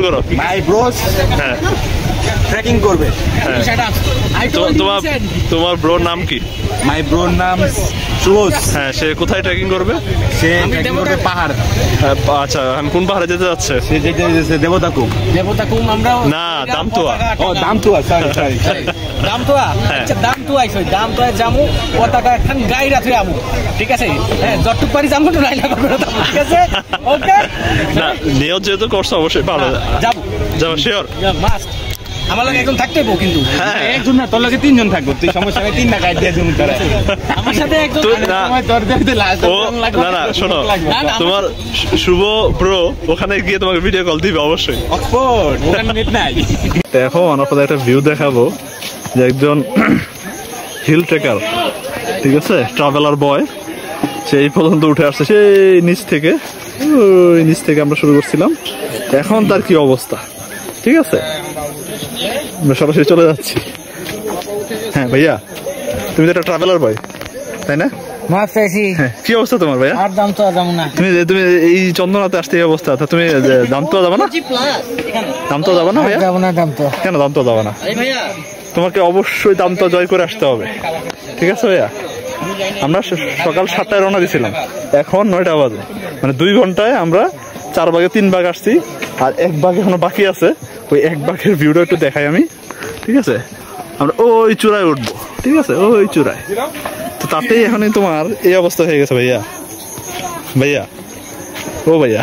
করো। মাই ব্রোস হ্যাঁ ট্রেকিং করবে। তোমার ব্রোর নাম কি? মাই ব্রোর নাম সুবোস। হ্যাঁ, সে কোথায় ট্রেকিং করবে? সে ট্রেকিং করবে পাহাড়। আচ্ছা, কোন পাহাড়ে যেতে যাচ্ছে? সে যেতে যাচ্ছে দেবতাকুম। দেবতাকুম আমরা না, দামতোয়া। ও দামতোয়া, সরি দামতোয়া। আচ্ছা দামতোয়া আইছো, দামতোয়া জামু পতাকা খান গাইরা থই আমু, ঠিক আছে? হ্যাঁ, যতটুক পারি জামু তো রাইলা করবে না, ঠিক আছে? ওকে না, নিয়ত যেহেতু করছো অবশ্যই ভালো যাবো শিওর মাস্ট। আমার লাগে একজন থাকতে হবে কিন্তু। হ্যাঁ, একজন না, তোর লাগে তিনজন থাকবো। তুই সমস্যা নেই, 3 টাকা দিয়ে জমি করে আমার সাথে একজন। না শোনো, তোমার শুভ ব্রো ওখানে গিয়ে তোমাকে ভিডিও কল দিবে অবশ্যই। অক্সফোর্ড ওখানে নেট নাই। এখন আপনাদের একটা ভিউ দেখাবো যে একজন হিল ট্রেকার, ঠিক আছে, ট্রাভেলার বয়, সেই পর্যন্ত উঠে আসছে সেই নিচ থেকে। ওই নিচ থেকে আমরা শুরু করছিলাম, এখন তার কি অবস্থা, ঠিক আছে? আমরা সরাসরি চলে যাচ্ছি। হ্যাঁ ভাইয়া, তুমি তো একটা ট্রাভেলার বয়, তাই না? হ্যাঁ, কি অবস্থা তোমার ভাইয়া? আর দামতোয়া যাবো না। তুমি এই চন্দনাতে আসতে এই অবস্থা, তুমি দামতোয়া যাবো না? দামতোয়া যাবো না ভাইয়া? যাবো না দামতোয়া। কেন দামতোয়া যাবো না? তোমাকে অবশ্যই দামতোয়া জয় করে আসতে হবে, ঠিক আছে ভাইয়া? আমরা সকাল 7টায় রওনা দিয়েছিলাম, এখন 9টা বাজে, মানে 2 ঘন্টায় আমরা 4 ভাগে 3 ভাগ আসছি, আর 1 ভাগ এখনো বাকি আছে। ওই 1 ভাগের ভিউটা একটু দেখাই আমি, ঠিক আছে? আমরা ওই চূড়ায় উঠবো, ঠিক আছে, ওই চূড়ায়। তো তাতেই এখনই তোমার এই অবস্থা হয়ে গেছে ভাইয়া। ও ভাইয়া,